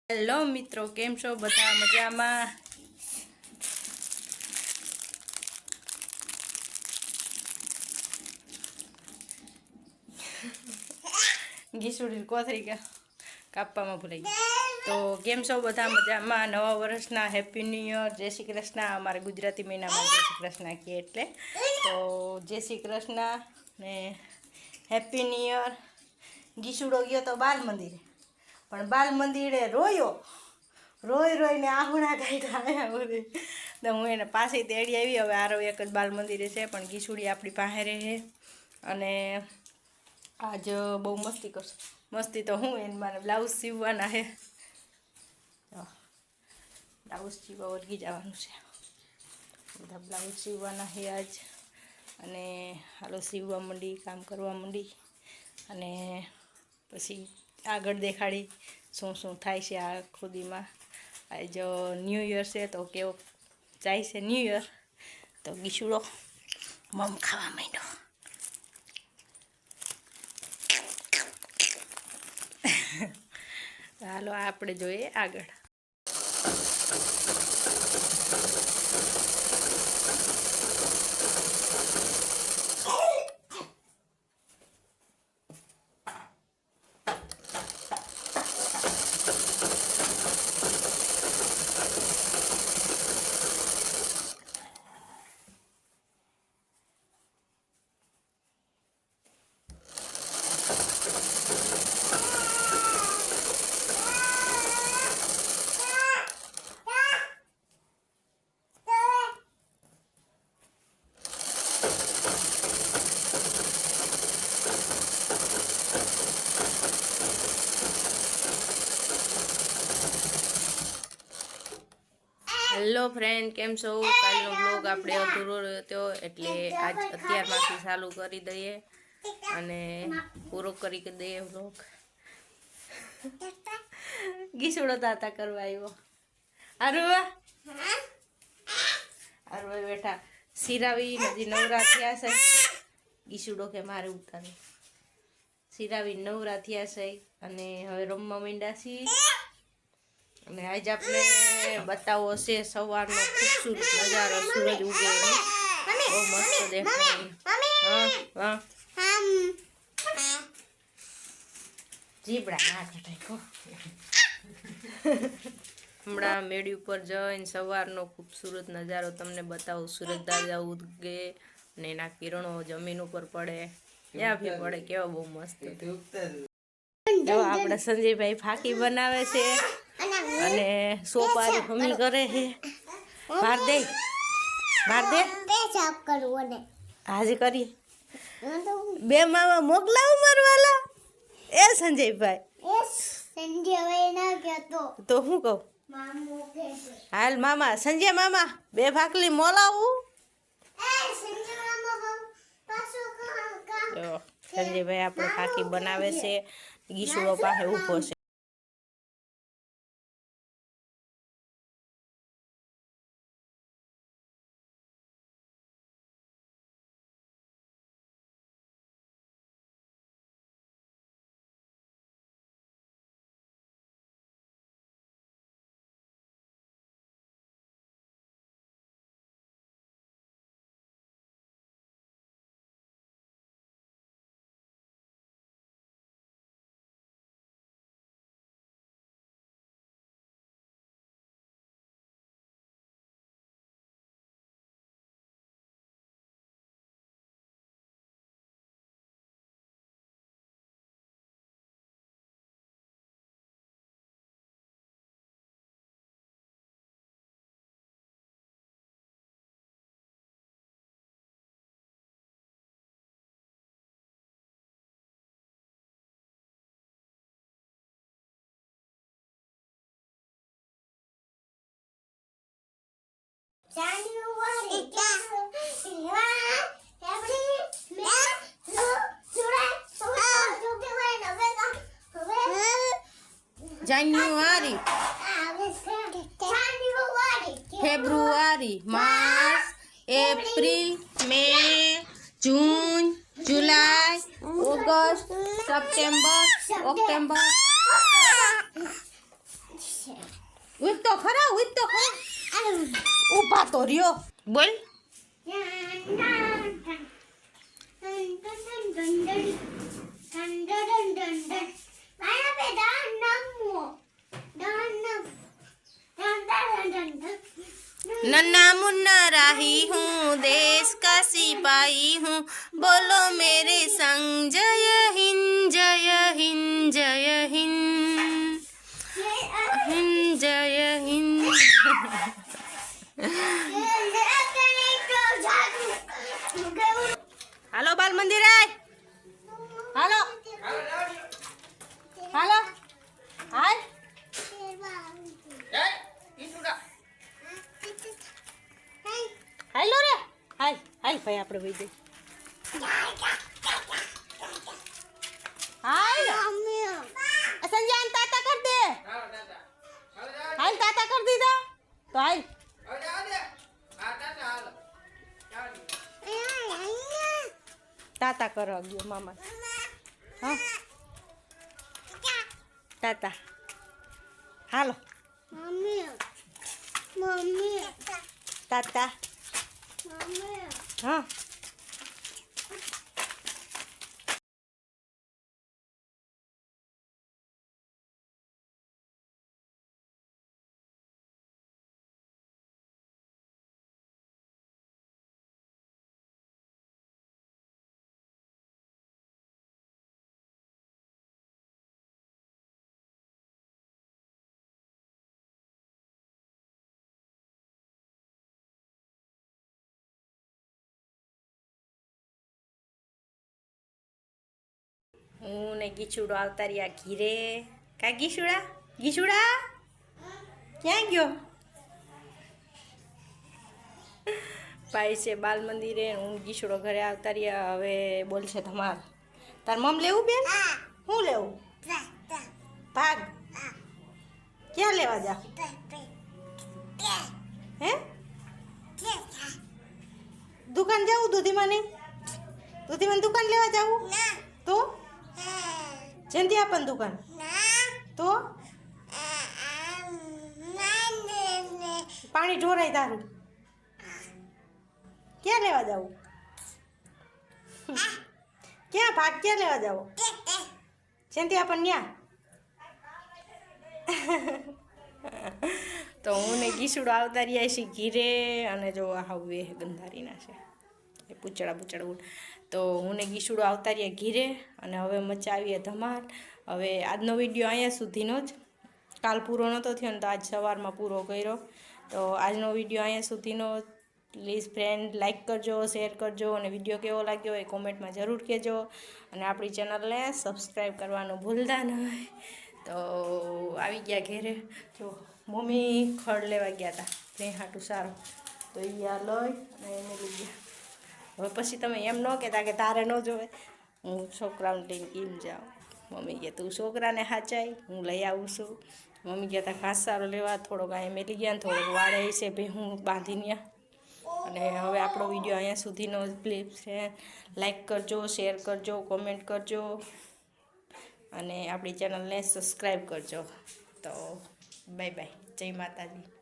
Hello મિત્રો, કેમ છો? બધા મજામાં? ગીસુડી કોથરી કાપવામાં ભૂલાઈ ગઈ. તો કેમ છો? બધા મજામાં? નવા વર્ષના હેપી ન્યૂ યર, જય શ્રી કૃષ્ણ. અમારે ગુજરાતી મહિનામાં જય શ્રી કૃષ્ણ કહે એટલે તો જય શ્રી કૃષ્ણ ને હેપી ન્યૂ યર. ગીસુડો ગયો તો બાલ મંદિરે, પણ બાલ મંદિરે રોઈને આહુણા કાઢ્યા બોલે. તો હું એને પાછી તેડી આવી. હવે આરો એક જ બાલ મંદિરે છે, પણ ગીસુડી આપણી પાસે રહે. અને આજ બહુ મસ્તી કરશે. મસ્તી તો હું એને મારે બ્લાઉઝ સીવવાના છે. બ્લાઉઝ સીવવા વર્ગી જવાનું છે. બધા બ્લાઉઝ સીવવાના છે આજ. અને હાલો સીવવા માંડી, કામ કરવા માંડી. અને પછી આગળ દેખાડી શું થાય છે આ ખુદીમાં. આજ ન્યૂ યર છે તો કેવો જાય છે ન્યૂ યર. તો ગીસુડો મમ ખાવા માંડ્યો. હાલો આપણે જોઈએ આગળ. હેલો ફ્રેન્ડ, કેમ છો? કાલનો બ્લોગ આપણે અધૂરો હતો એટલે આજ અત્યારમાંથી ચાલુ કરી દઈએ અને પૂરો કરી દઈએ બ્લોગ. ગીસુડો તાતા કરવા આવ્યો. અરવા બેઠા સિરાવી નદી નવરા થયા છે. ગીસુડો કે મારે ઉતારે. સિરાવી નવરા થયા છે અને હવે રમવા માંડ્યા છીએ. અને આજ આપણે બતાવો છે સવારનો ખૂબસૂરત નજારો. સૂરજ ઉગે બહુ મસ્ત દેખાય. જીબડા ના કટાય. હમણાં મેળી ઉપર જઈને સવારનો ખૂબસૂરત નજારો તમને બતાવું. સૂરજ દાદા ઉગે અને એના કિરણો જમીન ઉપર પડે, ત્યાં ભી પડે. કેવા બહુ મસ્ત. જો આપણે સંજયભાઈ ફાકી બનાવે છે અને સોપારી હમી કરે છે. ભાર દે હાજી કરીએ. બે મામા મોકલાવું મારવાલા. એ સંજયભાઈ તો હું કહું, હાલ મામા, સંજય મામા બે ભાખલી મોલાવું. સંજયભાઈ આપણે ફાકી બનાવે છે. ગીસુડો પાસે ઊભો છે. જાન્યુઆરી, ફેબ્રુઆરી, માર્ચ, એપ્રિલ, મે, જૂન, જુલાઈ, ઓગસ્ટ, સપ્ટેમ્બર, ઓક્ટોબર, ઉઠ તો ખરા ઊભા તો રહ્યો બોલ नन्ना मुन्ना राही हूँ देश का सिपाही हूँ बोलो मेरे संग जय हिंद जय हिंद जय हिंद हिंद जय हिंद हालो बाल मंदिर आए हालो हालो हाय હાલો રે હાલ હાલ ભાઈ આપણે વઈ જઈ હાલ સંજાન તાતા કર દે હાલ તાતા કર દીધા તો હાલ તાતા કરો ગયો મામા હા તાતા હાલો મમ્મી તાતા हाँ હું ને ગીછુડો આવતા રહ્યા ઘીરે કા ગીછુડા ગીછુડા ક્યાં ગયો ભાઈ છે બાલ મંદિરે હું ગીછુડો ઘરે આવતા રહ્યા હવે બોલશે ધમાલ તાર મમ લેવું બેન શું લેવું ભાગ ક્યાં લેવા જા હે દુકાન જાવું દૂધીમાની દુકાન લેવા જાવું તો જયંતિ આપણ દુકાન તો પાણી ઢોરાય તારું ક્યાં લેવા જાવું ક્યાં ભાગ ક્યાં લેવા જાવ જયંતિ આપણ ન્યા તો હું ને ગીસુડો આવતા રહ્યા છીએ ઘીરે અને જો હવે ગંધારીના છે એ પૂચડા તો હું ને ગીસુડો આવતા રહ્યા ઘીરે અને હવે મચાવીએ ધમાલ હવે આજનો વિડીયો અહીંયા સુધીનો જ કાલ પૂરો નહોતો થયો ને તો આજ સવારમાં પૂરો કર્યો તો આજનો વિડીયો અહીંયા સુધીનો પ્લીઝ ફ્રેન્ડ લાઇક કરજો શેર કરજો અને વિડીયો કેવો લાગ્યો એ કોમેન્ટમાં જરૂર કહેજો અને આપણી ચેનલને સબસ્ક્રાઈબ કરવાનું ભૂલતા નહીં તો આવી ગયા ઘેરે જો મમ્મી ખડ લેવા ગયા હતા તે હાટું સારું તો એ આ લઈ અને એને લઈ ગયા હવે પછી તમે એમ ન કહેતા કે તારે ન જોવે હું છોકરાને લઈને કેમ જાઉં મમ્મી કહે તું છોકરાને હાચાઈ હું લઈ આવું છું મમ્મી કહેતા ઘાસ સારો લેવા થોડોક અહીંયા મેલી ગયા ને થોડોક વાળે છે ભાઈ હું બાંધીને અને હવે આપણો વિડીયો અહીંયા સુધીનો પ્લીઝ ફ્રેન્ડ લાઈક કરજો શેર કરજો કોમેન્ટ કરજો અને આપણી ચેનલને સબસ્ક્રાઈબ કરજો તો બાય બાય જય માતાજી.